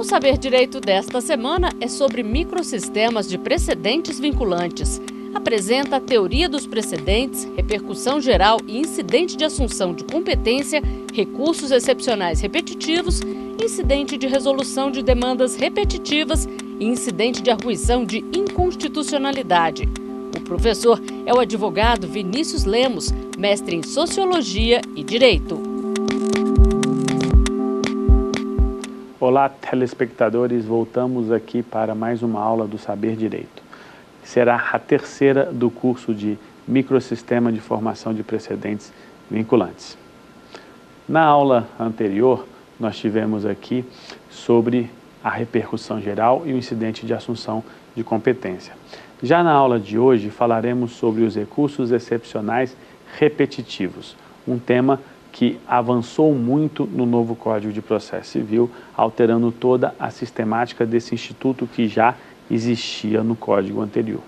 Saber Direito desta semana é sobre microsistemas de precedentes vinculantes. Apresenta a teoria dos precedentes, repercussão geral e incidente de assunção de competência, recursos excepcionais repetitivos, incidente de resolução de demandas repetitivas e incidente de arguição de inconstitucionalidade. O professor é o advogado Vinícius Lemos, mestre em Sociologia e Direito. Olá, telespectadores, voltamos aqui para mais uma aula do Saber Direito. Será a terceira do curso de Microsistema de Formação de Precedentes Vinculantes. Na aula anterior, nós tivemos aqui sobre a repercussão geral e o incidente de assunção de competência. Já na aula de hoje, falaremos sobre os recursos excepcionais repetitivos, um tema que avançou muito no novo Código de Processo Civil, alterando toda a sistemática desse instituto que já existia no Código anterior.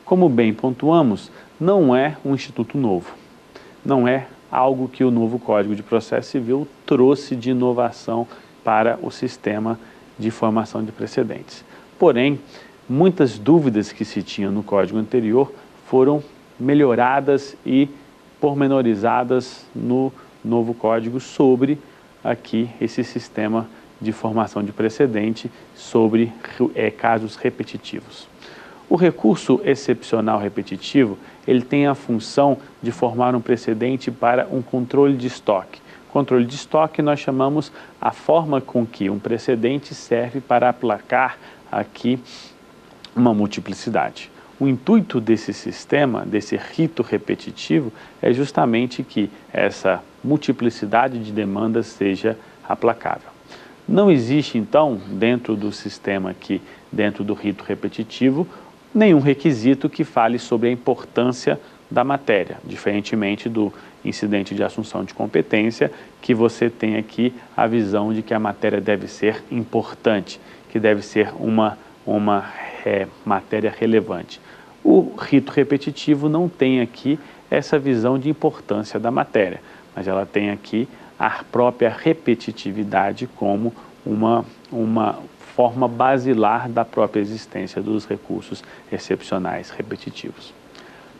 Como bem pontuamos, não é um instituto novo, não é algo que o novo Código de Processo Civil trouxe de inovação para o sistema de formação de precedentes. Porém, muitas dúvidas que se tinha no Código anterior foram melhoradas e pormenorizadas no novo Código sobre aqui esse sistema de formação de precedente sobre casos repetitivos. O recurso excepcional repetitivo, ele tem a função de formar um precedente para um controle de estoque. Controle de estoque nós chamamos a forma com que um precedente serve para aplacar aqui uma multiplicidade. O intuito desse sistema, desse rito repetitivo, é justamente que essa multiplicidade de demandas seja aplacável. Não existe, então, dentro do sistema aqui, dentro do rito repetitivo, nenhum requisito que fale sobre a importância da matéria, diferentemente do incidente de assunção de competência, que você tem aqui a visão de que a matéria deve ser importante, que deve ser uma matéria relevante. O rito repetitivo não tem aqui essa visão de importância da matéria, mas ela tem aqui a própria repetitividade como uma forma basilar da própria existência dos recursos excepcionais repetitivos.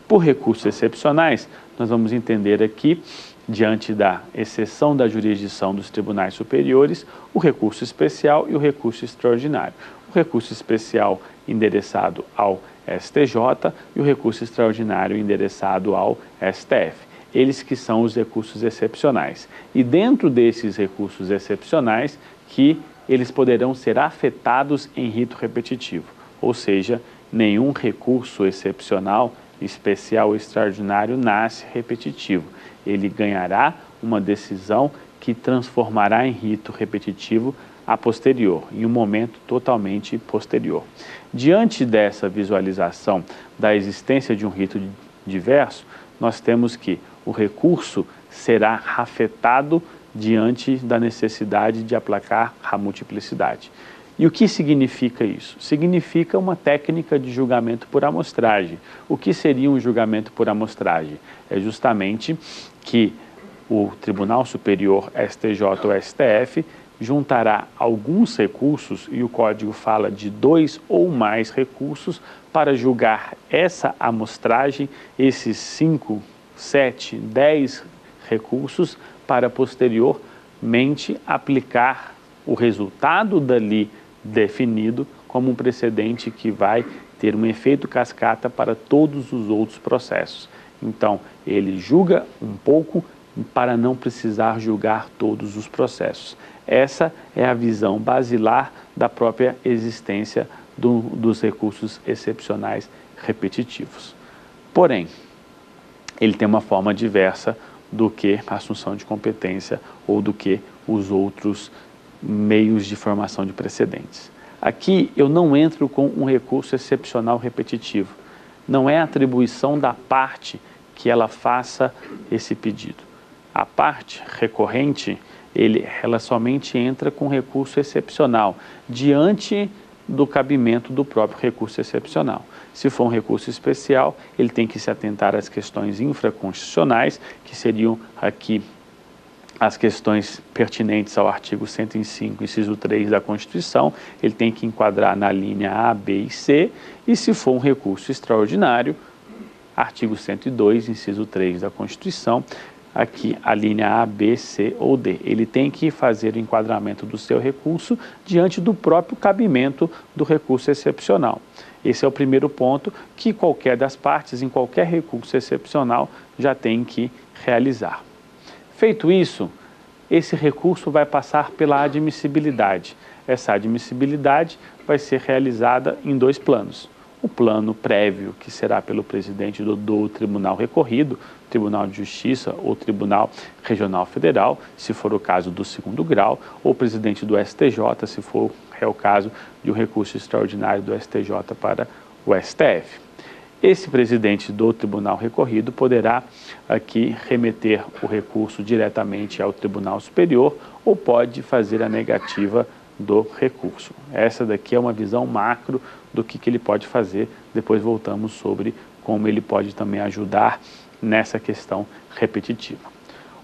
Por recursos excepcionais, nós vamos entender aqui, diante da exceção da jurisdição dos tribunais superiores, o recurso especial e o recurso extraordinário. O recurso especial endereçado ao STJ e o recurso extraordinário endereçado ao STF. Eles que são os recursos excepcionais. E dentro desses recursos excepcionais que eles poderão ser afetados em rito repetitivo, ou seja, nenhum recurso excepcional, especial ou extraordinário nasce repetitivo. Ele ganhará uma decisão que transformará em rito repetitivo a posterior, em um momento totalmente posterior. Diante dessa visualização da existência de um rito diverso, nós temos que o recurso será afetado diante da necessidade de aplacar a multiplicidade. E o que significa isso? Significa uma técnica de julgamento por amostragem. O que seria um julgamento por amostragem? É justamente que o Tribunal Superior, STJ ou STF, juntará alguns recursos, e o Código fala de 2 ou mais recursos, para julgar essa amostragem, esses 5, 7, 10 recursos, para posteriormente aplicar o resultado dali definido como um precedente que vai ter um efeito cascata para todos os outros processos. Então, ele julga um pouco para não precisar julgar todos os processos. Essa é a visão basilar da própria existência dos recursos excepcionais repetitivos. Porém, ele tem uma forma diversa do que a assunção de competência ou do que os outros meios de formação de precedentes. Aqui eu não entro com um recurso excepcional repetitivo. Não é atribuição da parte que ela faça esse pedido. A parte recorrente, ela somente entra com recurso excepcional, diante do cabimento do próprio recurso excepcional. Se for um recurso especial, ele tem que se atentar às questões infraconstitucionais, que seriam aqui as questões pertinentes ao artigo 105, inciso 3 da Constituição, ele tem que enquadrar na linha A, B e C, e se for um recurso extraordinário, artigo 102, inciso 3 da Constituição, aqui a linha A, B, C ou D. Ele tem que fazer o enquadramento do seu recurso diante do próprio cabimento do recurso excepcional. Esse é o primeiro ponto que qualquer das partes, em qualquer recurso excepcional, já tem que realizar. Feito isso, esse recurso vai passar pela admissibilidade. Essa admissibilidade vai ser realizada em dois planos. O plano prévio, que será pelo presidente do Tribunal Recorrido, Tribunal de Justiça ou Tribunal Regional Federal, se for o caso do segundo grau, ou presidente do STJ, se for o caso de um recurso extraordinário do STJ para o STF. Esse presidente do Tribunal Recorrido poderá aqui remeter o recurso diretamente ao Tribunal Superior ou pode fazer a negativa do recurso. Essa daqui é uma visão macro do que ele pode fazer. Depois voltamos sobre como ele pode também ajudar nessa questão repetitiva.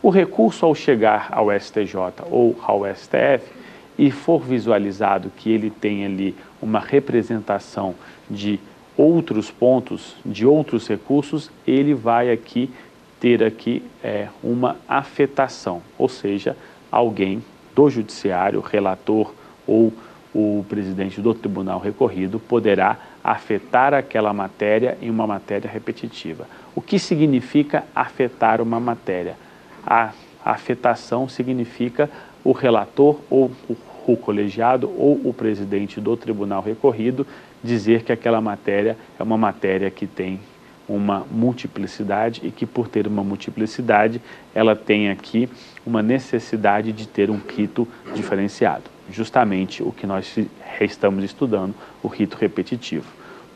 O recurso, ao chegar ao STJ ou ao STF e for visualizado que ele tem ali uma representação de outros pontos, de outros recursos, ele vai aqui ter uma afetação, ou seja, alguém do judiciário, relator ou o presidente do Tribunal Recorrido poderá afetar aquela matéria em uma matéria repetitiva. O que significa afetar uma matéria? A afetação significa o relator ou o colegiado ou o presidente do Tribunal Recorrido dizer que aquela matéria é uma matéria que tem uma multiplicidade e que, por ter uma multiplicidade, ela tem aqui uma necessidade de ter um rito diferenciado. Justamente o que nós estamos estudando, o rito repetitivo.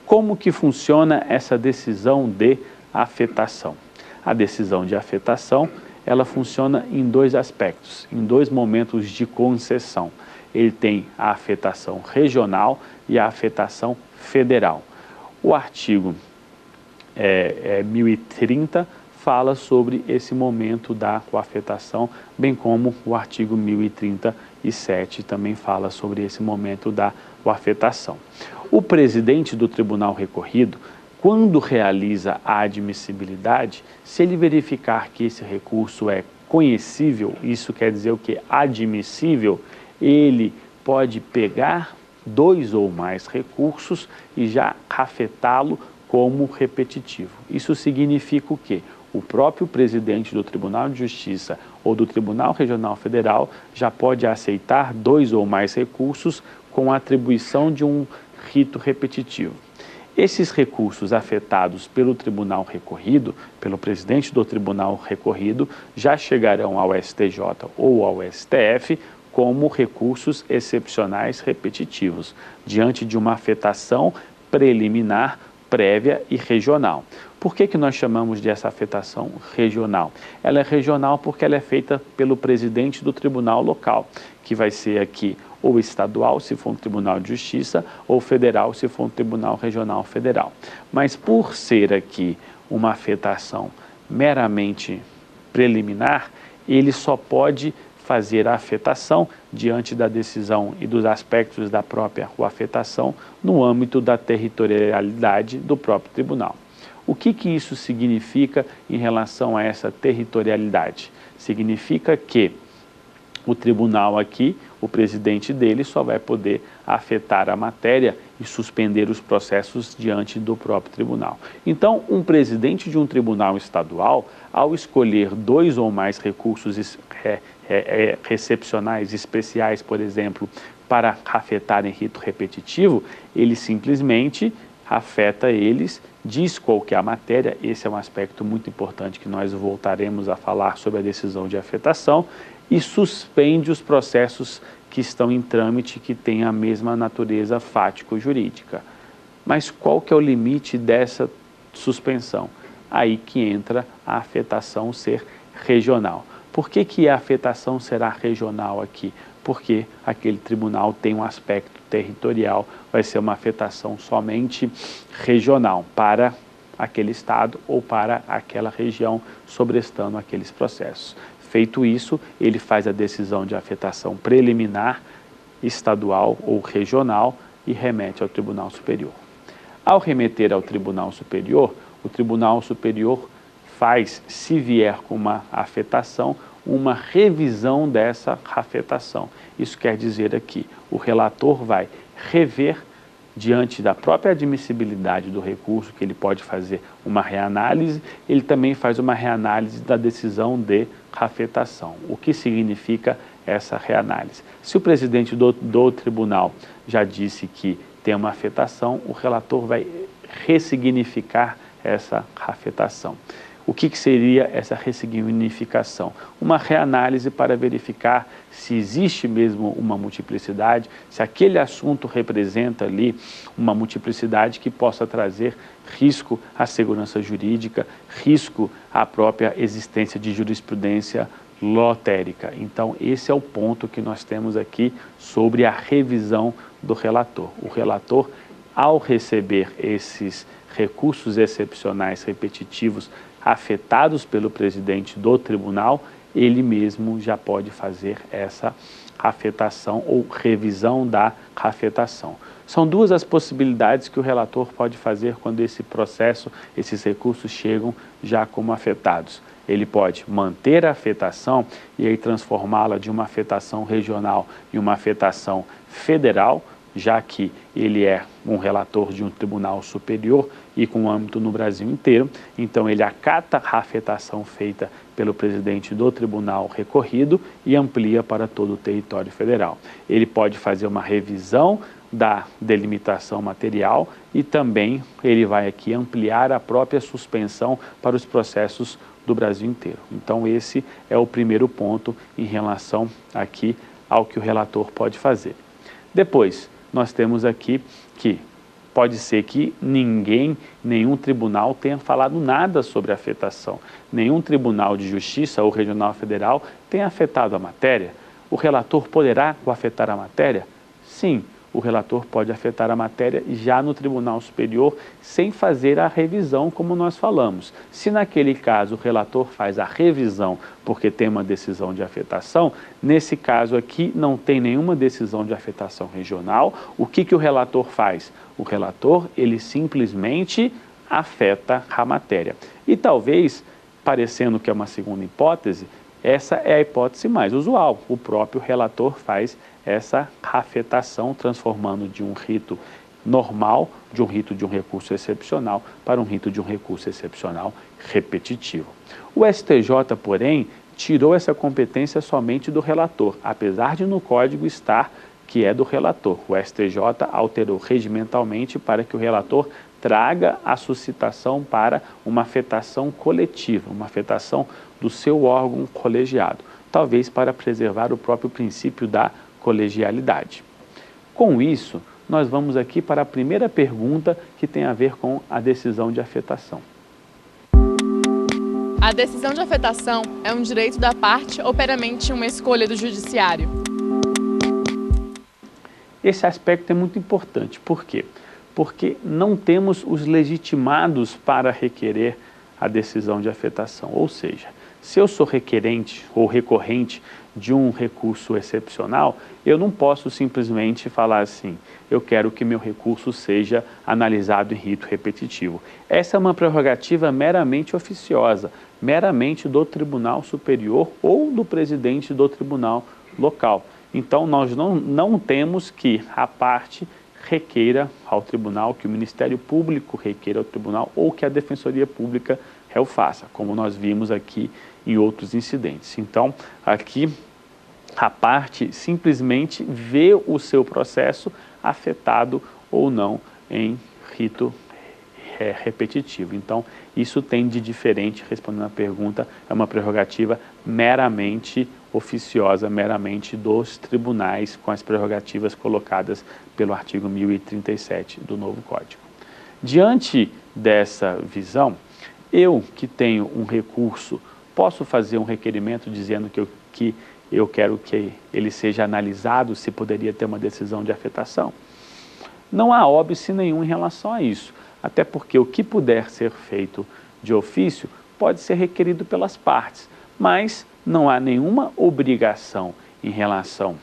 Como que funciona essa decisão de afetação? A decisão de afetação, ela funciona em dois aspectos, em dois momentos de concessão. Ele tem a afetação regional e a afetação federal. O artigo 1030 fala sobre esse momento da coafetação, bem como o artigo 1037 também fala sobre esse momento da coafetação. O presidente do Tribunal Recorrido, quando realiza a admissibilidade, se ele verificar que esse recurso é conhecível, isso quer dizer o quê? Admissível, ele pode pegar dois ou mais recursos e já afetá-lo como repetitivo. Isso significa o quê? O próprio presidente do Tribunal de Justiça ou do Tribunal Regional Federal já pode aceitar dois ou mais recursos com a atribuição de um rito repetitivo. Esses recursos afetados pelo Tribunal Recorrido, pelo presidente do Tribunal Recorrido, já chegarão ao STJ ou ao STF como recursos excepcionais repetitivos, diante de uma afetação preliminar, prévia e regional. Por que nós chamamos dessa afetação regional? Ela é regional porque ela é feita pelo presidente do tribunal local, que vai ser aqui ou estadual, se for um tribunal de justiça, ou federal, se for um tribunal regional federal. Mas por ser aqui uma afetação meramente preliminar, ele só pode fazer a afetação diante da decisão e dos aspectos da própria afetação no âmbito da territorialidade do próprio tribunal. O que isso significa em relação a essa territorialidade? Significa que o tribunal aqui, o presidente dele só vai poder afetar a matéria e suspender os processos diante do próprio tribunal. Então, um presidente de um tribunal estadual, ao escolher dois ou mais recursos recepcionais especiais, por exemplo, para afetar em rito repetitivo, ele simplesmente afeta eles, diz qual que é a matéria. Esse é um aspecto muito importante que nós voltaremos a falar sobre a decisão de afetação, e suspende os processos que estão em trâmite, que têm a mesma natureza fático-jurídica. Mas qual que é o limite dessa suspensão? Aí que entra a afetação ser regional. Por que a afetação será regional aqui? Porque aquele tribunal tem um aspecto territorial, vai ser uma afetação somente regional para aquele estado ou para aquela região, sobrestando aqueles processos. Feito isso, ele faz a decisão de afetação preliminar, estadual ou regional e remete ao Tribunal Superior. Ao remeter ao Tribunal Superior, o Tribunal Superior faz, se vier com uma afetação, uma revisão dessa afetação. Isso quer dizer aqui, o relator vai rever, diante da própria admissibilidade do recurso, que ele pode fazer uma reanálise, ele também faz uma reanálise da decisão de afetação. O que significa essa reanálise? Se o presidente do tribunal já disse que tem uma afetação, o relator vai ressignificar essa afetação. O que seria essa ressignificação? Uma reanálise para verificar se existe mesmo uma multiplicidade, se aquele assunto representa ali uma multiplicidade que possa trazer risco à segurança jurídica, risco à própria existência de jurisprudência lotérica. Então, esse é o ponto que nós temos aqui sobre a revisão do relator. O relator, ao receber esses recursos excepcionais repetitivos afetados pelo presidente do tribunal, ele mesmo já pode fazer essa afetação ou revisão da afetação. São duas as possibilidades que o relator pode fazer quando esse processo, esses recursos chegam já como afetados. Ele pode manter a afetação e aí transformá-la de uma afetação regional em uma afetação federal, já que ele é um relator de um tribunal superior e com âmbito no Brasil inteiro, então ele acata a afetação feita pelo presidente do tribunal recorrido e amplia para todo o território federal. Ele pode fazer uma revisão da delimitação material e também ele vai aqui ampliar a própria suspensão para os processos do Brasil inteiro. Então esse é o primeiro ponto em relação aqui ao que o relator pode fazer. Depois, nós temos aqui que pode ser que nenhum tribunal tenha falado nada sobre afetação. Nenhum tribunal de justiça ou regional federal tenha afetado a matéria. O relator poderá afetar a matéria? Sim, o relator pode afetar a matéria já no Tribunal Superior sem fazer a revisão, como nós falamos. Se naquele caso o relator faz a revisão porque tem uma decisão de afetação, nesse caso aqui não tem nenhuma decisão de afetação regional, o que o relator faz? O relator, ele simplesmente afeta a matéria. E talvez, parecendo que é uma segunda hipótese, essa é a hipótese mais usual. O próprio relator faz essa afetação, transformando de um rito normal, de um rito de um recurso excepcional, para um rito de um recurso excepcional repetitivo. O STJ, porém, tirou essa competência somente do relator, apesar de no código estar que é do relator. O STJ alterou regimentalmente para que o relator traga a suscitação para uma afetação coletiva, uma afetação do seu órgão colegiado, talvez para preservar o próprio princípio da colegialidade. Com isso, nós vamos aqui para a primeira pergunta que tem a ver com a decisão de afetação. A decisão de afetação é um direito da parte ou meramente uma escolha do judiciário? Esse aspecto é muito importante. Por quê? Porque não temos os legitimados para requerer a decisão de afetação. Ou seja, se eu sou requerente ou recorrente de um recurso excepcional, eu não posso simplesmente falar assim, eu quero que meu recurso seja analisado em rito repetitivo. Essa é uma prerrogativa meramente oficiosa, meramente do Tribunal Superior ou do presidente do tribunal local. Então, nós não temos que a parte requeira ao tribunal, que o Ministério Público requeira ao tribunal ou que a Defensoria Pública o faça, como nós vimos aqui em outros incidentes. Então, aqui a parte simplesmente vê o seu processo afetado ou não em rito repetitivo. Então, isso tem de diferente, respondendo à pergunta, é uma prerrogativa meramente oficiosa, meramente dos tribunais, com as prerrogativas colocadas pelo artigo 1037 do novo Código. Diante dessa visão, eu que tenho um recurso, posso fazer um requerimento dizendo que eu quero que ele seja analisado, se poderia ter uma decisão de afetação? Não há óbice nenhum em relação a isso, até porque o que puder ser feito de ofício pode ser requerido pelas partes, mas não há nenhuma obrigação em relação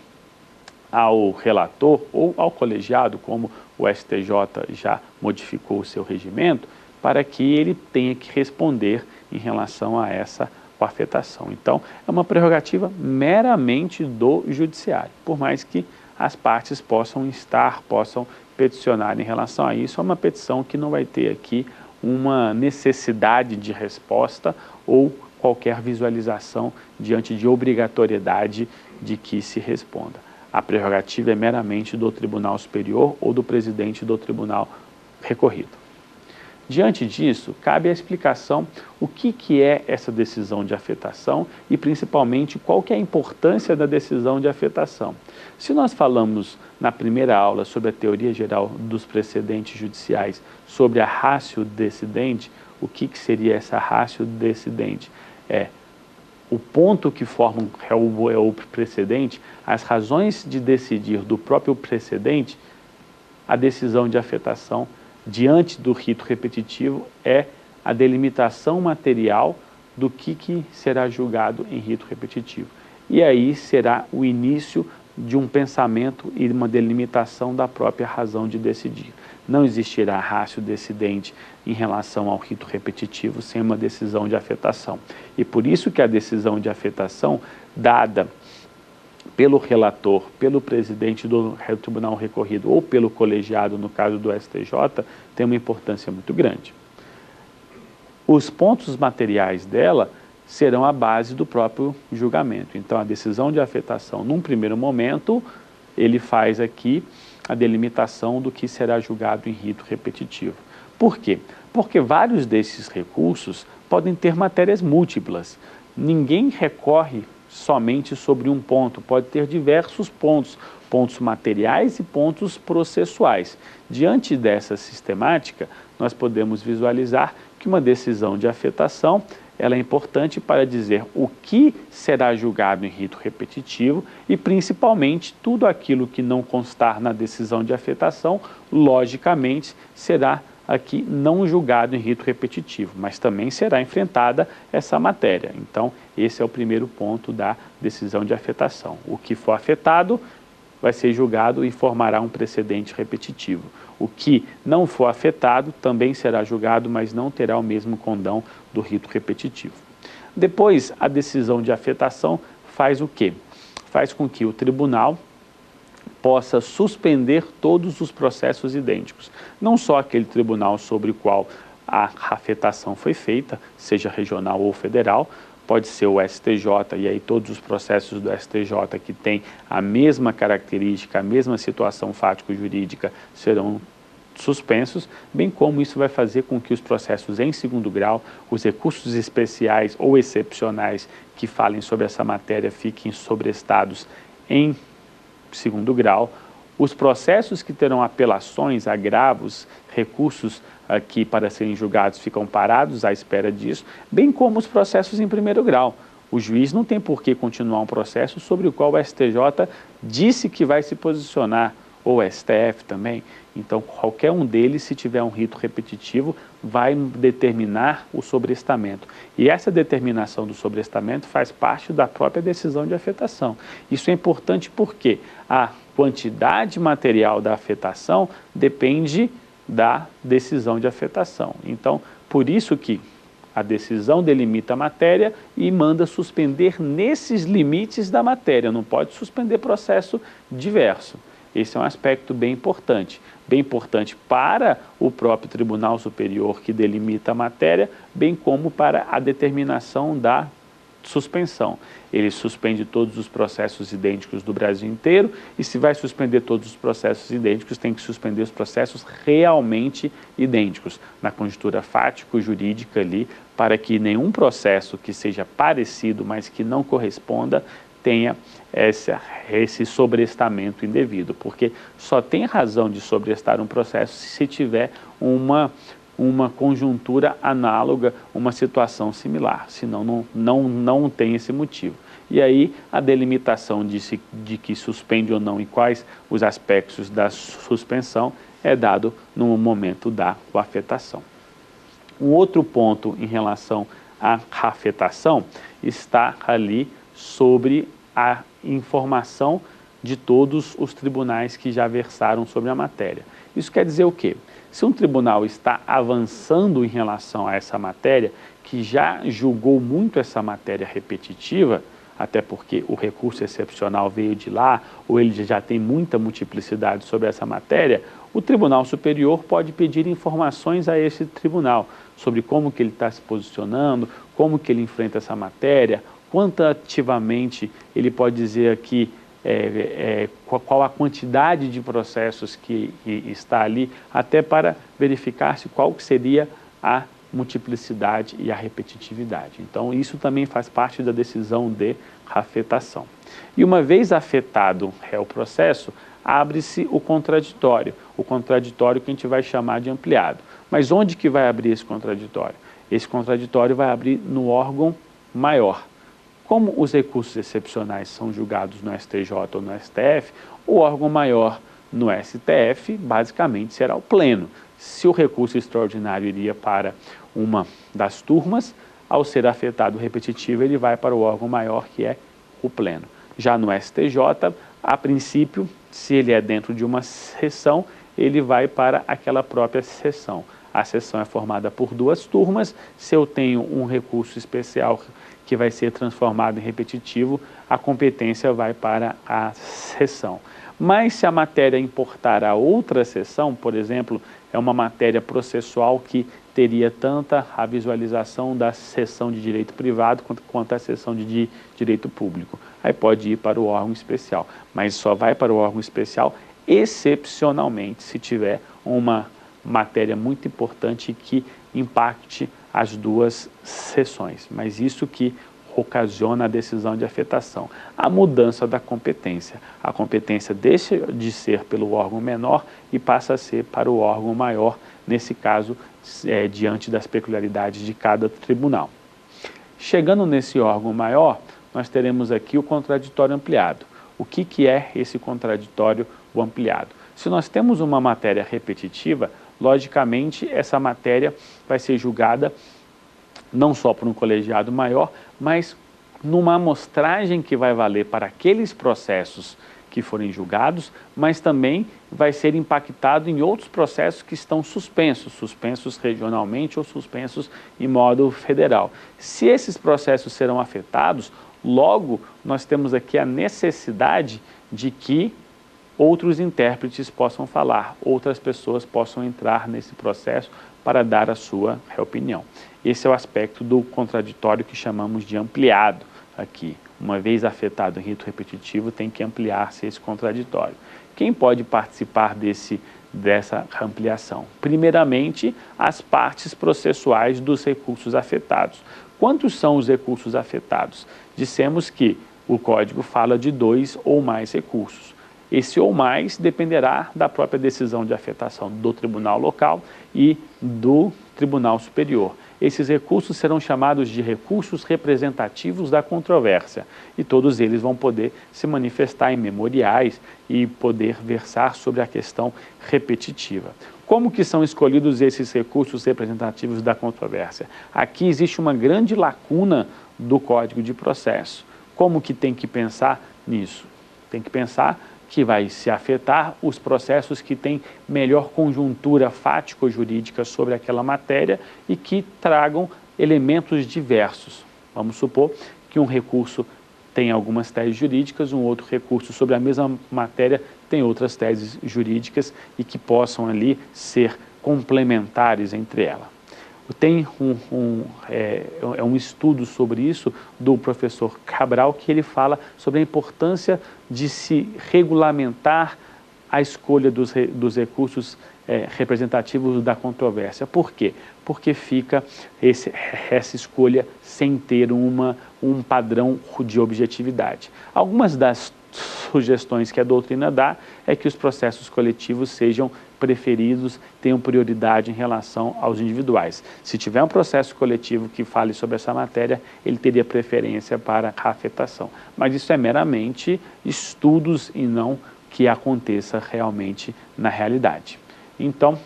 ao relator ou ao colegiado, como o STJ já modificou o seu regimento, para que ele tenha que responder em relação a essa afetação. Então, é uma prerrogativa meramente do judiciário, por mais que as partes possam peticionar em relação a isso, é uma petição que não vai ter aqui uma necessidade de resposta ou qualquer visualização diante de obrigatoriedade de que se responda. A prerrogativa é meramente do Tribunal Superior ou do presidente do Tribunal recorrido. Diante disso, cabe a explicação o que é essa decisão de afetação e, principalmente, qual que é a importância da decisão de afetação. Se nós falamos na primeira aula sobre a teoria geral dos precedentes judiciais, sobre a ratio decidente, o que seria essa ratio decidente? É o ponto que forma o precedente, as razões de decidir do próprio precedente, a decisão de afetação diante do rito repetitivo é a delimitação material do que será julgado em rito repetitivo. E aí será o início de um pensamento e uma delimitação da própria razão de decidir. Não existirá ratio decidente em relação ao rito repetitivo sem uma decisão de afetação. E por isso que a decisão de afetação, dada pelo relator, pelo presidente do tribunal recorrido ou pelo colegiado, no caso do STJ, tem uma importância muito grande. Os pontos materiais dela serão a base do próprio julgamento. Então, a decisão de afetação, num primeiro momento, ele faz aqui a delimitação do que será julgado em rito repetitivo. Por quê? Porque vários desses recursos podem ter matérias múltiplas. Ninguém recorre somente sobre um ponto, pode ter diversos pontos, pontos materiais e pontos processuais. Diante dessa sistemática, nós podemos visualizar que uma decisão de afetação, ela é importante para dizer o que será julgado em rito repetitivo e, principalmente, tudo aquilo que não constar na decisão de afetação, logicamente, será aqui não julgado em rito repetitivo, mas também será enfrentada essa matéria. Então, esse é o primeiro ponto da decisão de afetação. O que for afetado vai ser julgado e formará um precedente repetitivo. O que não for afetado também será julgado, mas não terá o mesmo condão do rito repetitivo. Depois, a decisão de afetação faz o quê? Faz com que o tribunal possa suspender todos os processos idênticos. Não só aquele tribunal sobre o qual a afetação foi feita, seja regional ou federal, pode ser o STJ, e aí todos os processos do STJ que têm a mesma característica, a mesma situação fático-jurídica serão suspensos, bem como isso vai fazer com que os processos em segundo grau, os recursos especiais ou excepcionais que falem sobre essa matéria fiquem sobrestados em segundo grau, os processos que terão apelações, agravos, recursos aqui para serem julgados ficam parados à espera disso, bem como os processos em primeiro grau. O juiz não tem por que continuar um processo sobre o qual o STJ disse que vai se posicionar, ou o STF também. Então, qualquer um deles, se tiver um rito repetitivo, vai determinar o sobrestamento. E essa determinação do sobrestamento faz parte da própria decisão de afetação. Isso é importante porque a quantidade material da afetação depende da decisão de afetação. Então, por isso que a decisão delimita a matéria e manda suspender nesses limites da matéria, não pode suspender processo diverso. Esse é um aspecto bem importante para o próprio Tribunal Superior que delimita a matéria, bem como para a determinação da suspensão. Ele suspende todos os processos idênticos do Brasil inteiro e se vai suspender todos os processos idênticos, tem que suspender os processos realmente idênticos, na conjuntura fático-jurídica ali, para que nenhum processo que seja parecido, mas que não corresponda, tenha esse sobrestamento indevido, porque só tem razão de sobrestar um processo se tiver uma conjuntura análoga, uma situação similar, senão não tem esse motivo. E aí a delimitação de que suspende ou não e quais os aspectos da suspensão é dado no momento da afetação. Um outro ponto em relação A afetação está ali sobre a informação de todos os tribunais que já versaram sobre a matéria. Isso quer dizer o quê? Se um tribunal está avançando em relação a essa matéria, que já julgou muito essa matéria repetitiva, até porque o recurso excepcional veio de lá, ou ele já tem muita multiplicidade sobre essa matéria, o Tribunal Superior pode pedir informações a esse tribunal sobre como que ele está se posicionando, como que ele enfrenta essa matéria, quantitativamente ele pode dizer aqui qual a quantidade de processos que está ali, até para verificar se qual seria a multiplicidade e a repetitividade. Então, isso também faz parte da decisão de afetação. E uma vez afetado o processo, abre-se o contraditório que a gente vai chamar de ampliado. Mas onde que vai abrir esse contraditório? Esse contraditório vai abrir no órgão maior. Como os recursos excepcionais são julgados no STJ ou no STF, o órgão maior no STF basicamente será o pleno. Se o recurso extraordinário iria para uma das turmas, ao ser afetado repetitivo, ele vai para o órgão maior, que é o pleno. Já no STJ, a princípio, se ele é dentro de uma sessão, ele vai para aquela própria sessão. A sessão é formada por duas turmas. Se eu tenho um recurso especial que vai ser transformado em repetitivo, a competência vai para a sessão. Mas se a matéria importar a outra sessão, por exemplo, é uma matéria processual que teria tanta a visualização da seção de direito privado quanto a seção de direito público. Aí pode ir para o órgão especial, mas só vai para o órgão especial excepcionalmente se tiver uma matéria muito importante que impacte as duas sessões. Mas isso que ocasiona a decisão de afetação, a mudança da competência. A competência deixa de ser pelo órgão menor e passa a ser para o órgão maior, nesse caso, diante das peculiaridades de cada tribunal. Chegando nesse órgão maior, nós teremos aqui o contraditório ampliado. O que é esse contraditório ampliado? Se nós temos uma matéria repetitiva, logicamente essa matéria vai ser julgada não só por um colegiado maior, mas numa amostragem que vai valer para aqueles processos que forem julgados, mas também vai ser impactado em outros processos que estão suspensos regionalmente ou suspensos em modo federal. Se esses processos serão afetados, logo nós temos aqui a necessidade de que outros intérpretes possam falar, outras pessoas possam entrar nesse processo para dar a sua opinião. Esse é o aspecto do contraditório que chamamos de ampliado aqui. Uma vez afetado em rito repetitivo, tem que ampliar-se esse contraditório. Quem pode participar dessa ampliação? Primeiramente, as partes processuais dos recursos afetados. Quantos são os recursos afetados? Dissemos que o Código fala de 2 ou mais recursos. Esse ou mais dependerá da própria decisão de afetação do tribunal local e do Tribunal Superior. Esses recursos serão chamados de recursos representativos da controvérsia e todos eles vão poder se manifestar em memoriais e poder versar sobre a questão repetitiva. Como que são escolhidos esses recursos representativos da controvérsia? Aqui existe uma grande lacuna do Código de Processo. Como que tem que pensar nisso? Tem que pensar que vai se afetar os processos que têm melhor conjuntura fático-jurídica sobre aquela matéria e que tragam elementos diversos. Vamos supor que um recurso tem algumas teses jurídicas, um outro recurso sobre a mesma matéria tem outras teses jurídicas e que possam ali ser complementares entre elas. Tem um estudo sobre isso do professor Cabral, que ele fala sobre a importância de se regulamentar a escolha dos recursos representativos da controvérsia. Por quê? Porque fica essa escolha sem ter um padrão de objetividade. Algumas das sugestões que a doutrina dá é que os processos coletivos sejam preferidos, tenham prioridade em relação aos individuais. Se tiver um processo coletivo que fale sobre essa matéria, ele teria preferência para a afetação. Mas isso é meramente estudos e não que aconteça realmente na realidade. Então,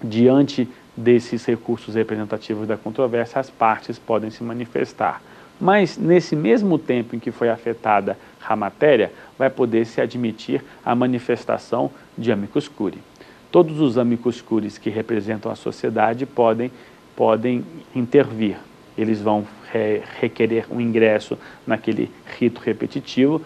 diante desses recursos representativos da controvérsia, as partes podem se manifestar. Mas, nesse mesmo tempo em que foi afetada a matéria, vai poder se admitir a manifestação de amicus curiae. Todos os amicus curiae que representam a sociedade podem intervir. Eles vão requerer um ingresso naquele rito repetitivo,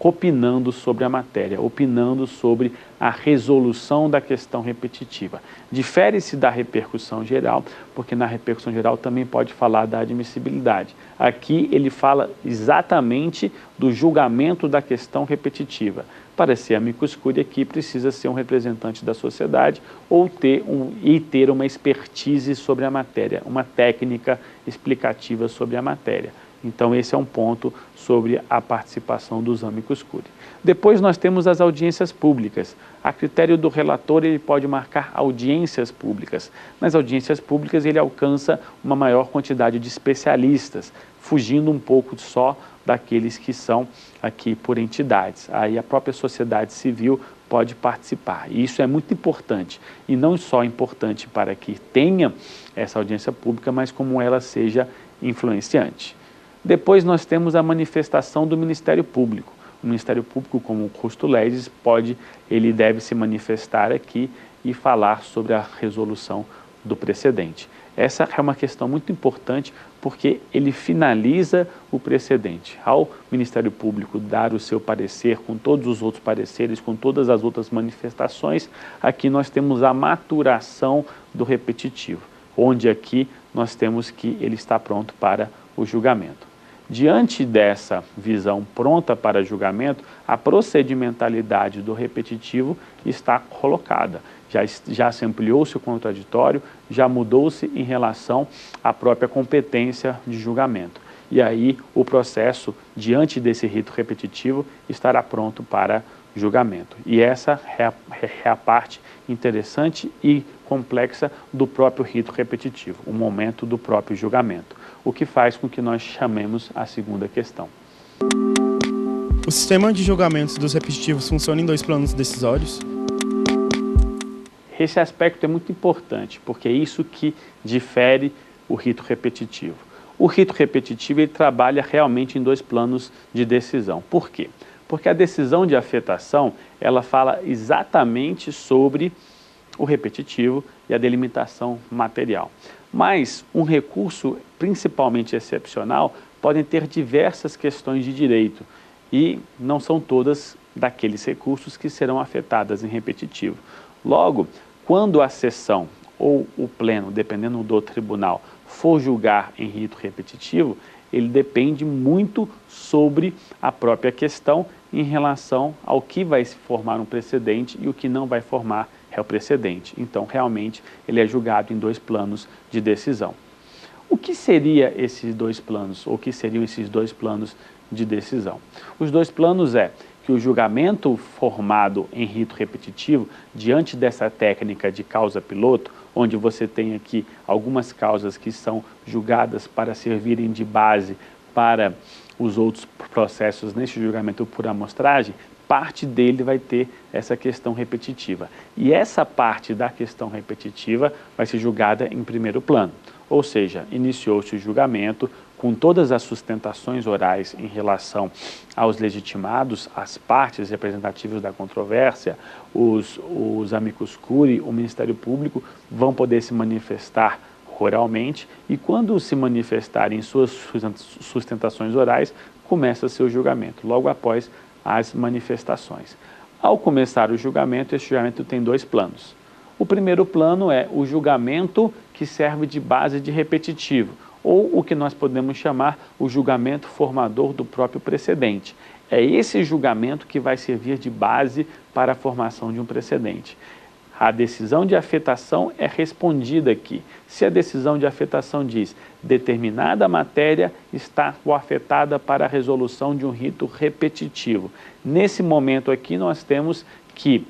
opinando sobre a matéria, opinando sobre a resolução da questão repetitiva. Difere-se da repercussão geral, porque na repercussão geral também pode falar da admissibilidade. Aqui ele fala exatamente do julgamento da questão repetitiva. Para ser amicus curiae aqui precisa ser um representante da sociedade ou ter uma expertise sobre a matéria, uma técnica explicativa sobre a matéria. Então, esse é um ponto sobre a participação dos amicus curiae. Depois nós temos as audiências públicas. A critério do relator, ele pode marcar audiências públicas. Nas audiências públicas, ele alcança uma maior quantidade de especialistas, fugindo um pouco só daqueles que são aqui por entidades. Aí a própria sociedade civil pode participar. E isso é muito importante. E não só importante para que tenha essa audiência pública, mas como ela seja influenciante. Depois nós temos a manifestação do Ministério Público. O Ministério Público, como o custo legis, ele deve se manifestar aqui e falar sobre a resolução do precedente. Essa é uma questão muito importante porque ele finaliza o precedente. Ao Ministério Público dar o seu parecer com todos os outros pareceres, com todas as outras manifestações, aqui nós temos a maturação do repetitivo, onde aqui nós temos que ele está pronto para o julgamento. Diante dessa visão pronta para julgamento, a procedimentalidade do repetitivo está colocada. Já se ampliou-se o contraditório, já mudou-se em relação à própria competência de julgamento. E aí o processo, diante desse rito repetitivo, estará pronto para julgamento. E essa é a parte interessante e complexa do próprio rito repetitivo, o momento do próprio julgamento, o que faz com que nós chamemos a segunda questão. O sistema de julgamentos dos repetitivos funciona em dois planos decisórios? Esse aspecto é muito importante, porque é isso que difere o rito repetitivo. O rito repetitivo ele trabalha realmente em dois planos de decisão. Por quê? Porque a decisão de afetação, ela fala exatamente sobre o repetitivo e a delimitação material. Mas um recurso principalmente excepcional pode ter diversas questões de direito e não são todas daqueles recursos que serão afetadas em repetitivo. Logo, quando a sessão ou o pleno, dependendo do tribunal, for julgar em rito repetitivo, ele depende muito sobre a própria questão em relação ao que vai se formar um precedente e o que não vai formar é o precedente. Então, realmente, ele é julgado em dois planos de decisão. O que seria esses dois planos, ou o que seriam esses dois planos de decisão? Os dois planos é que o julgamento formado em rito repetitivo, diante dessa técnica de causa piloto, onde você tem aqui algumas causas que são julgadas para servirem de base para os outros processos neste julgamento por amostragem, parte dele vai ter essa questão repetitiva. E essa parte da questão repetitiva vai ser julgada em primeiro plano. Ou seja, iniciou-se o julgamento com todas as sustentações orais em relação aos legitimados, as partes representativas da controvérsia, os amicus curiae, o Ministério Público vão poder se manifestar oralmente e quando se manifestarem em suas sustentações orais, começa seu julgamento, logo após as manifestações. Ao começar o julgamento, esse julgamento tem dois planos. O primeiro plano é o julgamento que serve de base de repetitivo, ou o que nós podemos chamar o julgamento formador do próprio precedente. É esse julgamento que vai servir de base para a formação de um precedente. A decisão de afetação é respondida aqui. Se a decisão de afetação diz determinada matéria está afetada para a resolução de um rito repetitivo. Nesse momento aqui nós temos que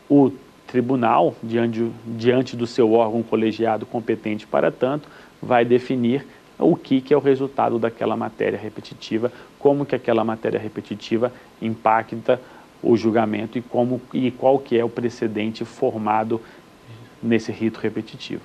o tribunal, diante do seu órgão colegiado competente para tanto, vai definir o que é o resultado daquela matéria repetitiva, como que aquela matéria repetitiva impacta o julgamento e qual que é o precedente formado nesse rito repetitivo.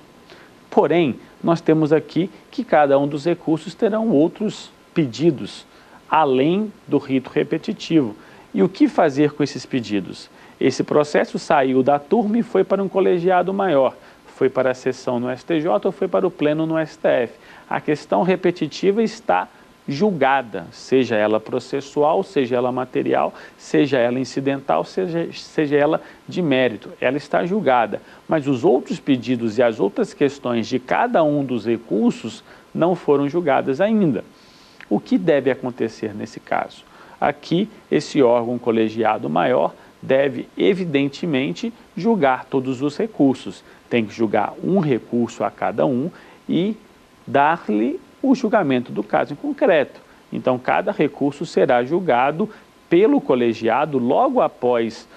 Porém, nós temos aqui que cada um dos recursos terão outros pedidos, além do rito repetitivo. E o que fazer com esses pedidos? Esse processo saiu da turma e foi para um colegiado maior, foi para a sessão no STJ ou foi para o pleno no STF. A questão repetitiva está julgada, seja ela processual, seja ela material, seja ela incidental, seja ela de mérito. Ela está julgada, mas os outros pedidos e as outras questões de cada um dos recursos não foram julgadas ainda. O que deve acontecer nesse caso? Aqui, esse órgão colegiado maior deve, evidentemente, julgar todos os recursos. Tem que julgar um recurso a cada um e dar-lhe o julgamento do caso em concreto. Então, cada recurso será julgado pelo colegiado logo após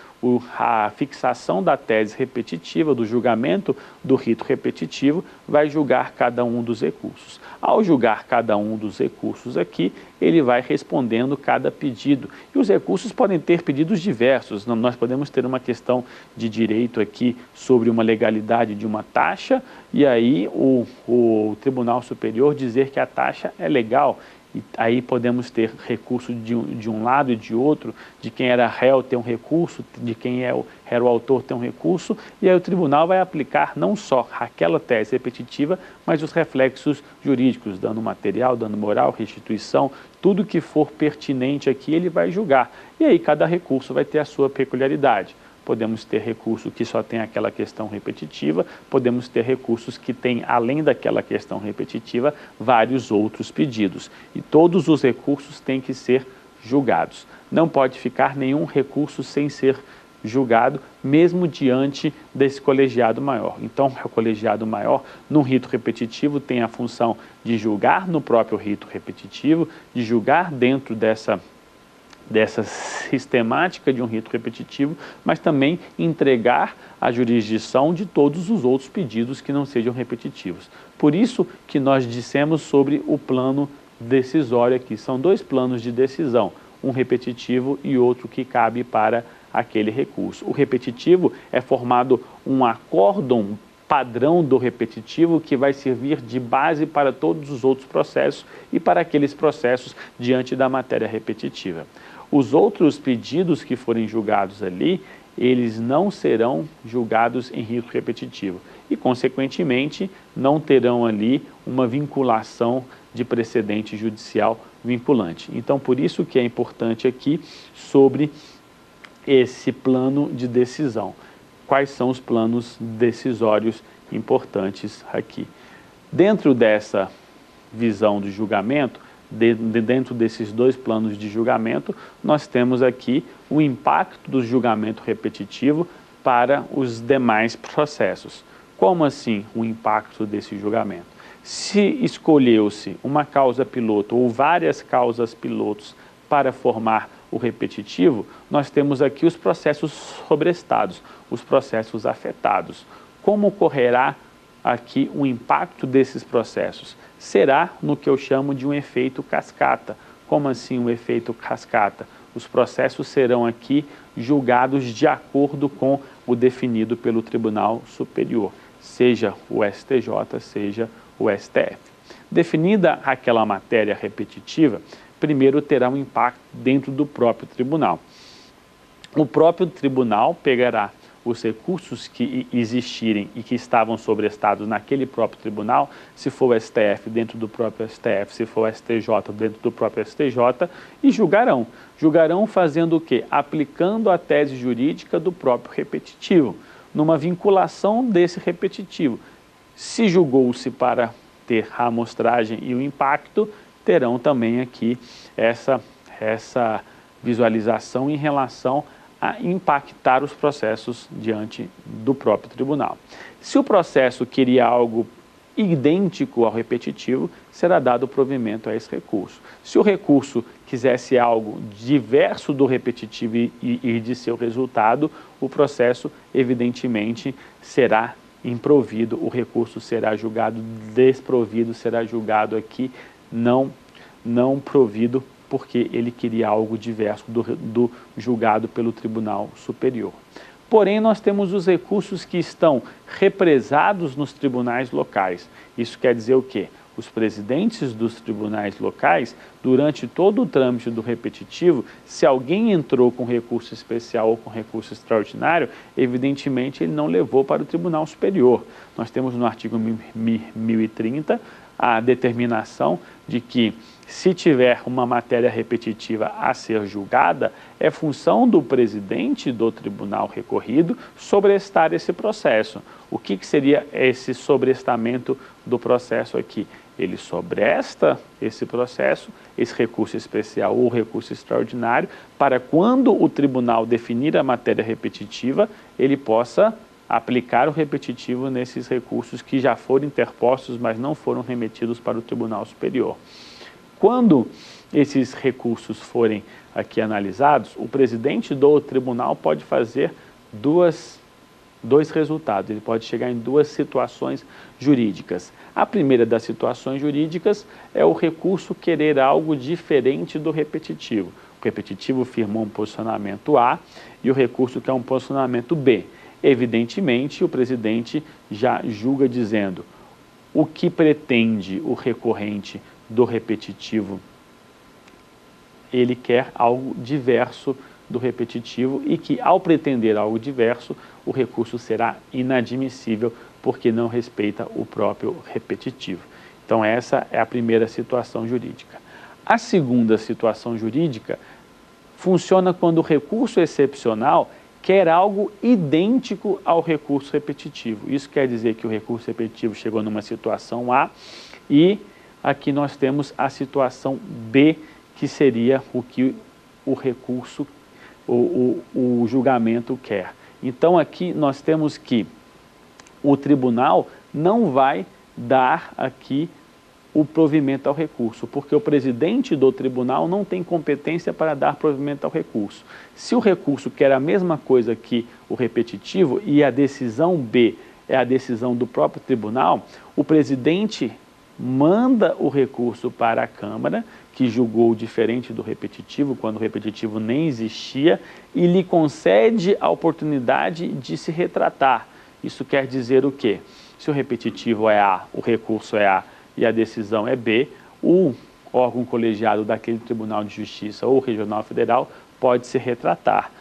a fixação da tese repetitiva, do julgamento do rito repetitivo, vai julgar cada um dos recursos. Ao julgar cada um dos recursos aqui, ele vai respondendo cada pedido. E os recursos podem ter pedidos diversos. Nós podemos ter uma questão de direito aqui sobre uma legalidade de uma taxa, e aí o Tribunal Superior dizer que a taxa é legal. E aí podemos ter recurso de um lado e de outro, de quem era réu ter um recurso, de quem era o autor ter um recurso, e aí o tribunal vai aplicar não só aquela tese repetitiva, mas os reflexos jurídicos, dano material, dano moral, restituição, tudo que for pertinente aqui ele vai julgar. E aí cada recurso vai ter a sua peculiaridade. Podemos ter recurso que só tem aquela questão repetitiva, podemos ter recursos que têm, além daquela questão repetitiva, vários outros pedidos. E todos os recursos têm que ser julgados. Não pode ficar nenhum recurso sem ser julgado, mesmo diante desse colegiado maior. Então, o colegiado maior, no rito repetitivo, tem a função de julgar no próprio rito repetitivo, de julgar dentro dessa sistemática de um rito repetitivo, mas também entregar a jurisdição de todos os outros pedidos que não sejam repetitivos. Por isso que nós dissemos sobre o plano decisório aqui. São dois planos de decisão, um repetitivo e outro que cabe para aquele recurso. O repetitivo é formado um acórdão padrão do repetitivo que vai servir de base para todos os outros processos e para aqueles processos diante da matéria repetitiva. Os outros pedidos que forem julgados ali, eles não serão julgados em rito repetitivo e, consequentemente, não terão ali uma vinculação de precedente judicial vinculante. Então, por isso que é importante aqui sobre esse plano de decisão. Quais são os planos decisórios importantes aqui? Dentro dessa visão de julgamento, dentro desses dois planos de julgamento, nós temos aqui o impacto do julgamento repetitivo para os demais processos. Como assim o impacto desse julgamento? Se escolheu-se uma causa piloto ou várias causas pilotos para formar o repetitivo, nós temos aqui os processos sobrestados, os processos afetados. Como ocorrerá aqui o impacto desses processos? Será no que eu chamo de um efeito cascata. Como assim um efeito cascata? Os processos serão aqui julgados de acordo com o definido pelo Tribunal Superior, seja o STJ, seja o STF. Definida aquela matéria repetitiva, primeiro terá um impacto dentro do próprio tribunal. O próprio tribunal pegará os recursos que existirem e que estavam sobrestados naquele próprio tribunal, se for o STF dentro do próprio STF, se for o STJ dentro do próprio STJ, e julgarão. Julgarão fazendo o quê? Aplicando a tese jurídica do próprio repetitivo, numa vinculação desse repetitivo. Se julgou-se para ter a amostragem e o impacto, terão também aqui essa visualização em relação a impactar os processos diante do próprio tribunal. Se o processo queria algo idêntico ao repetitivo, será dado provimento a esse recurso. Se o recurso quisesse algo diverso do repetitivo e de seu resultado, o processo evidentemente será improvido, o recurso será julgado desprovido, será julgado aqui não provido, porque ele queria algo diverso do julgado pelo Tribunal Superior. Porém, nós temos os recursos que estão represados nos tribunais locais. Isso quer dizer o quê? Os presidentes dos tribunais locais, durante todo o trâmite do repetitivo, se alguém entrou com recurso especial ou com recurso extraordinário, evidentemente ele não levou para o Tribunal Superior. Nós temos no artigo 1030 a determinação de que, se tiver uma matéria repetitiva a ser julgada, é função do presidente do tribunal recorrido sobrestar esse processo. O que seria esse sobrestamento do processo aqui? Ele sobresta esse processo, esse recurso especial ou recurso extraordinário, para quando o tribunal definir a matéria repetitiva, ele possa aplicar o repetitivo nesses recursos que já foram interpostos, mas não foram remetidos para o Tribunal Superior. Quando esses recursos forem aqui analisados, o presidente do tribunal pode fazer dois resultados, ele pode chegar em duas situações jurídicas. A primeira das situações jurídicas é o recurso querer algo diferente do repetitivo. O repetitivo firmou um posicionamento A e o recurso quer um posicionamento B. Evidentemente, o presidente já julga dizendo o que pretende o recorrente do repetitivo. Ele quer algo diverso do repetitivo e que, ao pretender algo diverso, o recurso será inadmissível porque não respeita o próprio repetitivo. Então, essa é a primeira situação jurídica. A segunda situação jurídica funciona quando o recurso excepcional quer algo idêntico ao recurso repetitivo. Isso quer dizer que o recurso repetitivo chegou numa situação A e aqui nós temos a situação B, que seria o que o recurso, o julgamento quer. Então aqui nós temos que o tribunal não vai dar aqui o provimento ao recurso, porque o presidente do tribunal não tem competência para dar provimento ao recurso. Se o recurso quer a mesma coisa que o repetitivo e a decisão B é a decisão do próprio tribunal, o presidente manda o recurso para a Câmara, que julgou diferente do repetitivo, quando o repetitivo nem existia, e lhe concede a oportunidade de se retratar. Isso quer dizer o quê? Se o repetitivo é A, o recurso é A, e a decisão é B, o órgão colegiado daquele Tribunal de Justiça ou Regional Federal pode se retratar,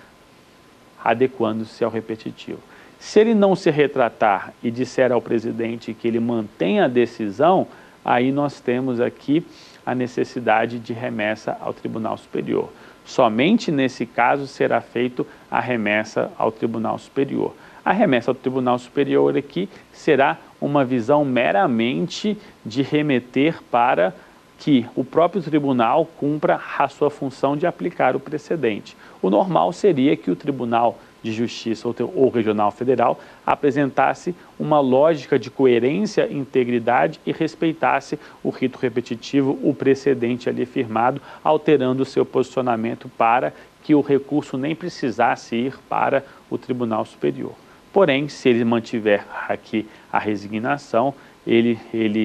adequando-se ao repetitivo. Se ele não se retratar e disser ao presidente que ele mantém a decisão, aí nós temos aqui a necessidade de remessa ao Tribunal Superior. Somente nesse caso será feita a remessa ao Tribunal Superior. A remessa ao Tribunal Superior aqui será uma visão meramente de remeter para que o próprio tribunal cumpra a sua função de aplicar o precedente. O normal seria que o Tribunal de Justiça ou Regional Federal apresentasse uma lógica de coerência, integridade e respeitasse o rito repetitivo, o precedente ali firmado, alterando o seu posicionamento para que o recurso nem precisasse ir para o Tribunal Superior. Porém, se ele mantiver aqui a resignação, ele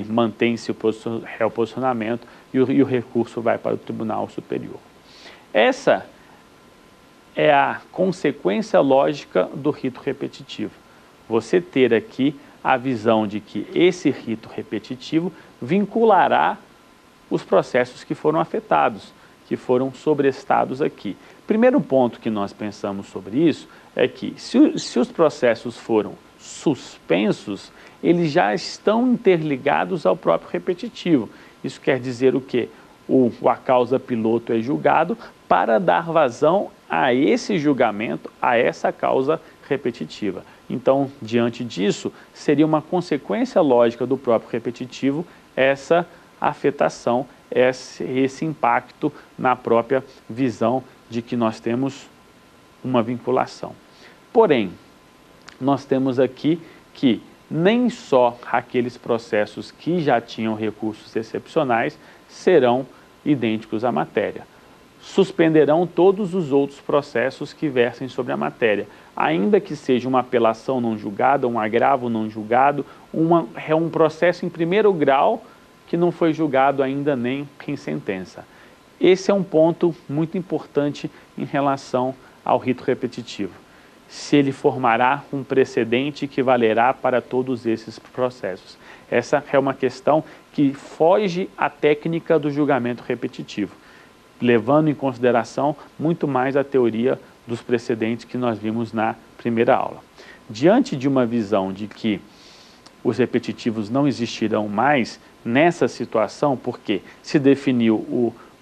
mantém seu posicionamento e o recurso vai para o Tribunal Superior. Essa é a consequência lógica do rito repetitivo. Você ter aqui a visão de que esse rito repetitivo vinculará os processos que foram afetados, que foram sobrestados aqui. Primeiro ponto que nós pensamos sobre isso é que se os processos foram suspensos, eles já estão interligados ao próprio repetitivo. Isso quer dizer o quê? A causa piloto é julgado para dar vazão a esse julgamento, a essa causa repetitiva. Então, diante disso, seria uma consequência lógica do próprio repetitivo essa afetação, esse impacto na própria visão de que nós temos uma vinculação. Porém, nós temos aqui que nem só aqueles processos que já tinham recursos excepcionais serão idênticos à matéria. Suspenderão todos os outros processos que versem sobre a matéria, ainda que seja uma apelação não julgada, um agravo não julgado, um processo em primeiro grau que não foi julgado ainda nem em sentença. Esse é um ponto muito importante em relação ao rito repetitivo. se ele formará um precedente que valerá para todos esses processos. Essa é uma questão que foge à técnica do julgamento repetitivo, levando em consideração muito mais a teoria dos precedentes que nós vimos na primeira aula. Diante de uma visão de que os repetitivos não existirão mais nessa situação, porque se definiu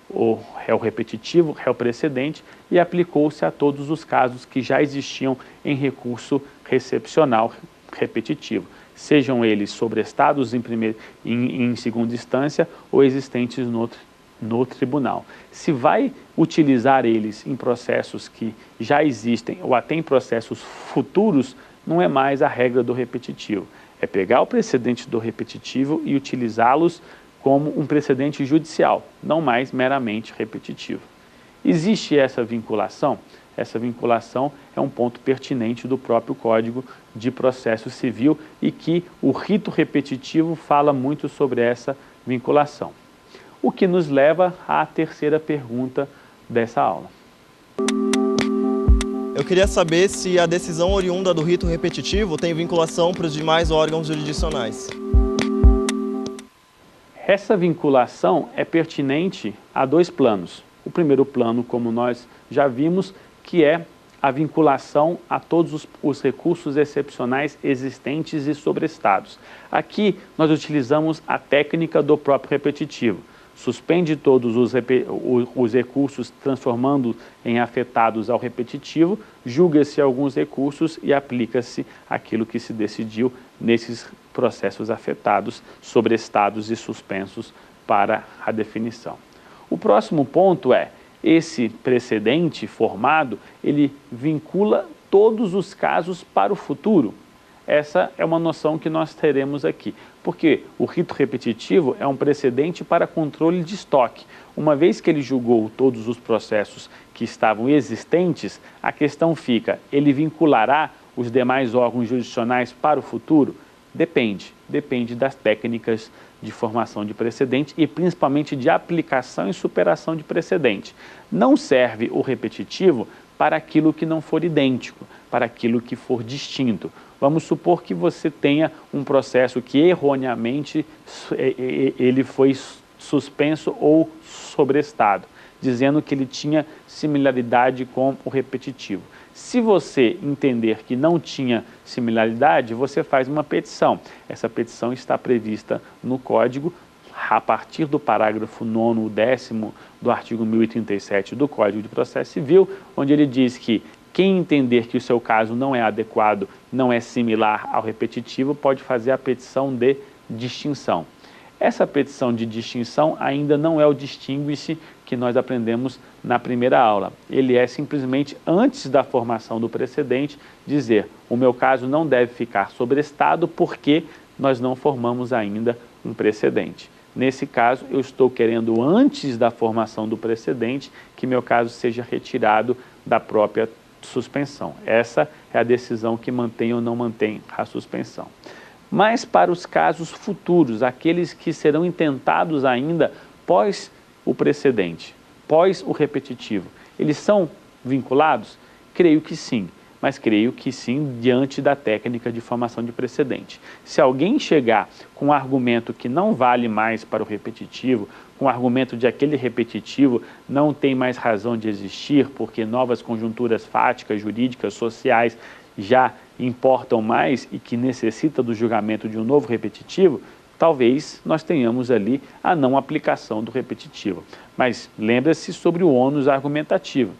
o réu repetitivo, réu precedente, e aplicou-se a todos os casos que já existiam em recurso recepcional repetitivo, sejam eles sobrestados em segunda instância ou existentes no tribunal. Se vai utilizar eles em processos que já existem ou até em processos futuros, não é mais a regra do repetitivo. É pegar o precedente do repetitivo e utilizá-los como um precedente judicial, não mais meramente repetitivo. Existe essa vinculação? Essa vinculação é um ponto pertinente do próprio Código de Processo Civil e que o rito repetitivo fala muito sobre essa vinculação. O que nos leva à terceira pergunta dessa aula. Eu queria saber se a decisão oriunda do rito repetitivo tem vinculação para os demais órgãos jurisdicionais. Essa vinculação é pertinente a dois planos. O primeiro plano, como nós já vimos, que é a vinculação a todos os recursos excepcionais existentes e sobrestados. Aqui nós utilizamos a técnica do próprio repetitivo. Suspende todos os recursos, transformando em afetados ao repetitivo, julga-se alguns recursos e aplica-se aquilo que se decidiu nesses processos afetados, sobrestados e suspensos para a definição. O próximo ponto é, esse precedente formado, ele vincula todos os casos para o futuro. Essa é uma noção que nós teremos aqui, porque o rito repetitivo é um precedente para controle de estoque. Uma vez que ele julgou todos os processos que estavam existentes, a questão fica, ele vinculará os demais órgãos jurisdicionais para o futuro? Depende das técnicas de formação de precedente e principalmente de aplicação e superação de precedente. Não serve o repetitivo para aquilo que não for idêntico, para aquilo que for distinto. Vamos supor que você tenha um processo que erroneamente ele foi suspenso ou sobrestado, dizendo que ele tinha similaridade com o repetitivo. Se você entender que não tinha similaridade, você faz uma petição. Essa petição está prevista no Código, a partir do parágrafo 9º ou 10º do artigo 1037 do Código de Processo Civil, onde ele diz que quem entender que o seu caso não é adequado, não é similar ao repetitivo, pode fazer a petição de distinção. Essa petição de distinção ainda não é o distingue-se que nós aprendemos na primeira aula. Ele é simplesmente, antes da formação do precedente, dizer o meu caso não deve ficar sobrestado porque nós não formamos ainda um precedente. Nesse caso, eu estou querendo, antes da formação do precedente, que meu caso seja retirado da própria suspensão. Essa é a decisão que mantém ou não mantém a suspensão. Mas para os casos futuros, aqueles que serão intentados ainda pós o precedente, pós o repetitivo, eles são vinculados? Creio que sim, mas creio que sim diante da técnica de formação de precedente. Se alguém chegar com um argumento que não vale mais para o repetitivo, com o argumento de aquele repetitivo não tem mais razão de existir porque novas conjunturas fáticas, jurídicas, sociais já importam mais e que necessita do julgamento de um novo repetitivo, talvez nós tenhamos ali a não aplicação do repetitivo. Mas lembra-se sobre o ônus argumentativo.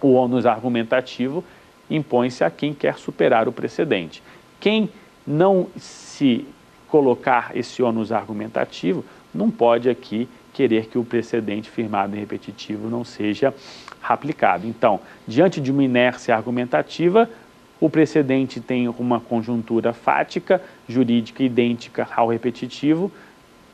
O ônus argumentativo impõe-se a quem quer superar o precedente. Quem não se colocar esse ônus argumentativo não pode aqui querer que o precedente firmado em repetitivo não seja aplicado. Então, diante de uma inércia argumentativa, o precedente tem uma conjuntura fática, jurídica idêntica ao repetitivo,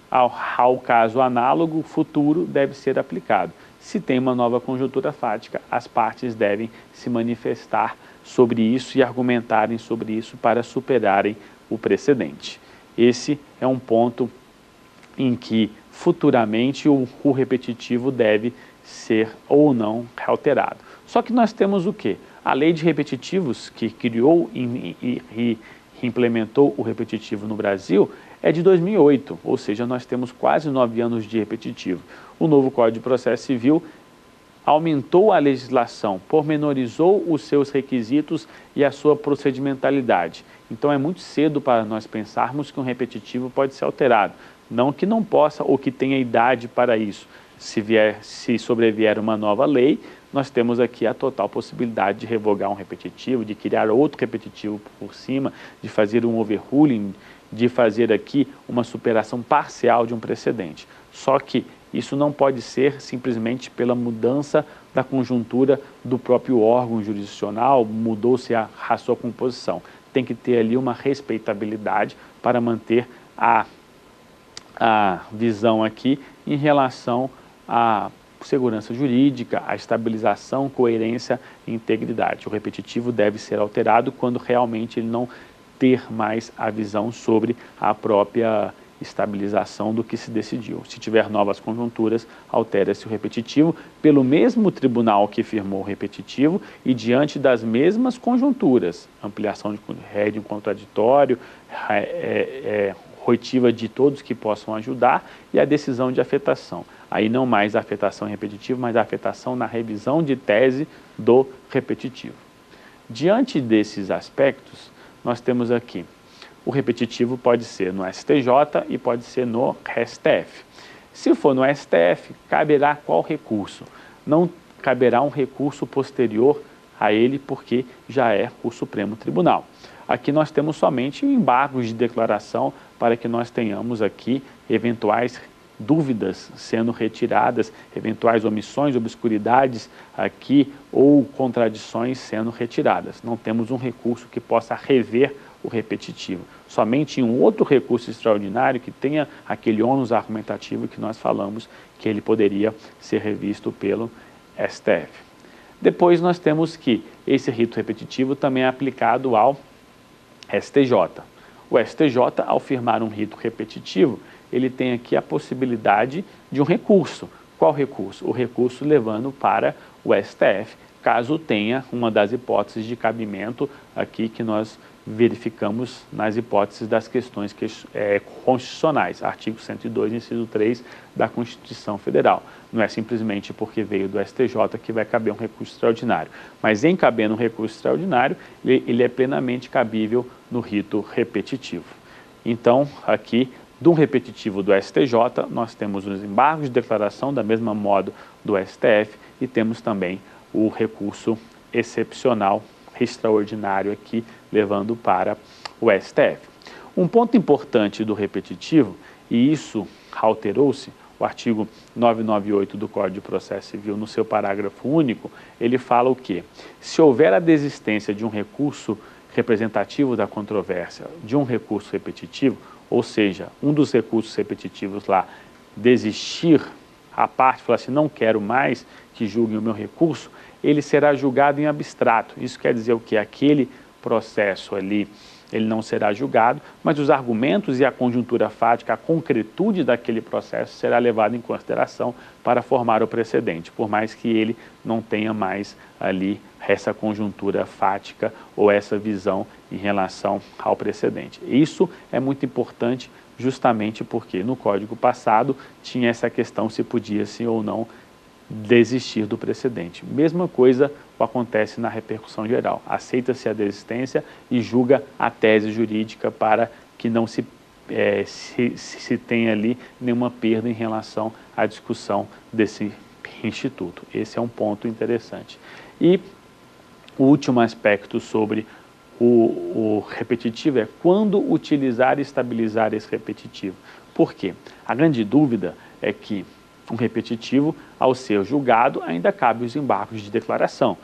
ao caso análogo, futuro deve ser aplicado. Se tem uma nova conjuntura fática, as partes devem se manifestar sobre isso e argumentarem sobre isso para superarem o precedente. Esse é um ponto em que futuramente o repetitivo deve ser ou não alterado. Só que nós temos o quê? A lei de repetitivos, que criou e implementou o repetitivo no Brasil, é de 2008, ou seja, nós temos quase 9 anos de repetitivo. O novo Código de Processo Civil aumentou a legislação, pormenorizou os seus requisitos e a sua procedimentalidade. Então é muito cedo para nós pensarmos que um repetitivo pode ser alterado. Não que não possa ou que tenha idade para isso. Se sobrevier uma nova lei, nós temos aqui a total possibilidade de revogar um repetitivo, de criar outro repetitivo por cima, de fazer um overruling, de fazer aqui uma superação parcial de um precedente. Só que isso não pode ser simplesmente pela mudança da conjuntura do próprio órgão jurisdicional, mudou-se a sua composição. Tem que ter ali uma respeitabilidade para manter a visão aqui em relação à segurança jurídica, à estabilização, coerência e integridade. O repetitivo deve ser alterado quando realmente ele não ter mais a visão sobre a própria estabilização do que se decidiu. Se tiver novas conjunturas, altera-se o repetitivo pelo mesmo tribunal que firmou o repetitivo e diante das mesmas conjunturas, ampliação de rédeo contraditório, roitiva de todos que possam ajudar e a decisão de afetação. Aí não mais a afetação repetitiva, mas a afetação na revisão de tese do repetitivo. Diante desses aspectos, nós temos aqui o repetitivo pode ser no STJ e pode ser no STF. Se for no STF, caberá qual recurso? Não caberá um recurso posterior a ele, porque já é o Supremo Tribunal. Aqui nós temos somente embargos de declaração para que nós tenhamos aqui eventuais dúvidas sendo retiradas, eventuais omissões, obscuridades aqui ou contradições sendo retiradas. Não temos um recurso que possa rever o repetitivo. Somente em um outro recurso extraordinário que tenha aquele ônus argumentativo que nós falamos que ele poderia ser revisto pelo STF. Depois nós temos que esse rito repetitivo também é aplicado ao STJ. O STJ, ao firmar um rito repetitivo, ele tem aqui a possibilidade de um recurso. Qual recurso? O recurso levando para o STF, caso tenha uma das hipóteses de cabimento aqui que nós verificamos nas hipóteses das questões constitucionais, artigo 102, inciso 3 da Constituição Federal. Não é simplesmente porque veio do STJ que vai caber um recurso extraordinário, mas em cabendo um recurso extraordinário, ele é plenamente cabível no rito repetitivo. Então, aqui, do repetitivo do STJ, nós temos os embargos de declaração, da mesma modo do STF, e temos também o recurso excepcional extraordinário aqui, levando para o STF. Um ponto importante do repetitivo, e isso alterou-se, o artigo 998 do Código de Processo Civil, no seu parágrafo único, ele fala o quê? Se houver a desistência de um recurso representativo da controvérsia, de um recurso repetitivo, ou seja, um dos recursos repetitivos lá desistir, a parte falar assim, não quero mais que julguem o meu recurso, ele será julgado em abstrato. Isso quer dizer o que? Aquele processo ali, ele não será julgado, mas os argumentos e a conjuntura fática, a concretude daquele processo será levado em consideração para formar o precedente, por mais que ele não tenha mais ali essa conjuntura fática ou essa visão em relação ao precedente. Isso é muito importante justamente porque no Código passado tinha essa questão se podia sim ou não desistir do precedente. Mesma coisa acontece na repercussão geral. Aceita-se a desistência e julga a tese jurídica para que não se tenha ali nenhuma perda em relação à discussão desse instituto. Esse é um ponto interessante. E o último aspecto sobre o repetitivo é quando utilizar e estabilizar esse repetitivo. Por quê? A grande dúvida é que um repetitivo, ao ser julgado, ainda cabe os embargos de declaração.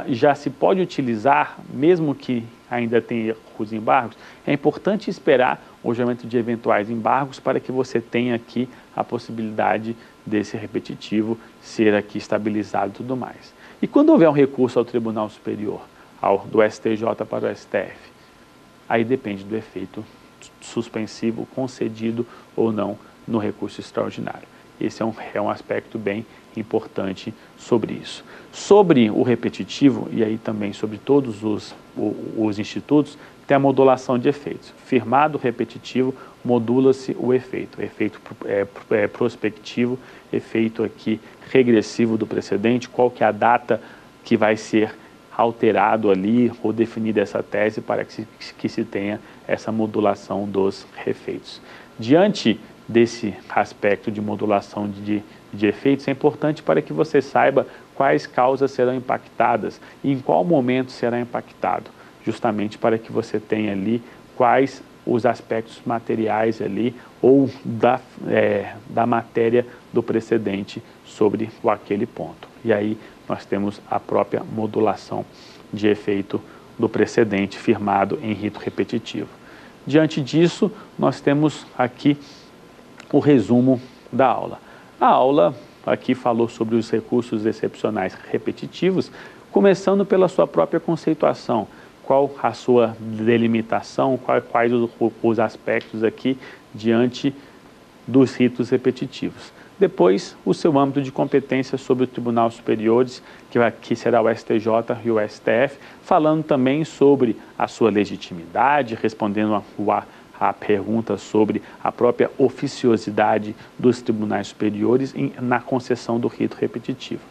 Já se pode utilizar, mesmo que ainda tenha os embargos, é importante esperar o julgamento de eventuais embargos para que você tenha aqui a possibilidade desse repetitivo ser aqui estabilizado e tudo mais. E quando houver um recurso ao Tribunal Superior, do STJ para o STF, aí depende do efeito suspensivo concedido ou não no recurso extraordinário. Esse é um aspecto bem importante sobre isso. Sobre o repetitivo, e aí também sobre todos os institutos, tem a modulação de efeitos. Firmado o repetitivo, modula-se o efeito. Efeito prospectivo, efeito aqui regressivo do precedente, qual que é a data que vai ser alterado ali ou definida essa tese para que se tenha essa modulação dos efeitos. Diante desse aspecto de modulação de efeitos, é importante para que você saiba quais causas serão impactadas e em qual momento será impactado, justamente para que você tenha ali quais os aspectos materiais ali ou da matéria do precedente sobre aquele ponto. E aí nós temos a própria modulação de efeito do precedente firmado em rito repetitivo. Diante disso, nós temos aqui o resumo da aula. A aula aqui falou sobre os recursos excepcionais repetitivos, começando pela sua própria conceituação. Qual a sua delimitação, quais os aspectos aqui diante dos ritos repetitivos. Depois, o seu âmbito de competência sobre o Tribunal Superiores, que será o STJ e o STF, falando também sobre a sua legitimidade, respondendo a pergunta sobre a própria oficiosidade dos Tribunais Superiores na concessão do rito repetitivo.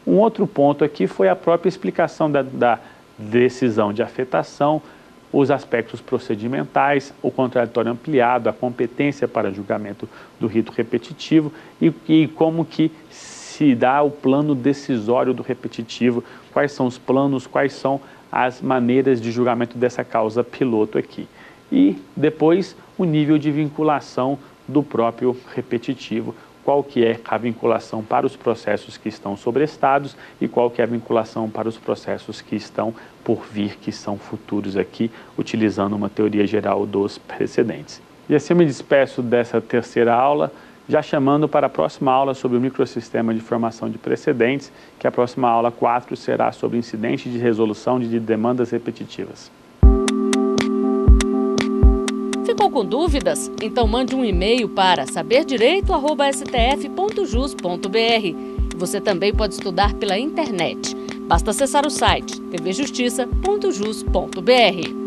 Um outro ponto aqui foi a própria explicação da decisão de afetação, os aspectos procedimentais, o contraditório ampliado, a competência para julgamento do rito repetitivo e como que se dá o plano decisório do repetitivo, quais são os planos, quais são as maneiras de julgamento dessa causa piloto aqui. E depois o nível de vinculação do próprio repetitivo, qual que é a vinculação para os processos que estão sobrestados e qual que é a vinculação para os processos que estão por vir, que são futuros aqui, utilizando uma teoria geral dos precedentes. E assim eu me despeço dessa terceira aula, já chamando para a próxima aula sobre o microsistema de formação de precedentes, que a próxima aula 4 será sobre incidente de resolução de demandas repetitivas. Ficou com dúvidas? Então mande um e-mail para saberdireito@stf.jus.br. Você também pode estudar pela internet. Basta acessar o site tvjustiça.jus.br.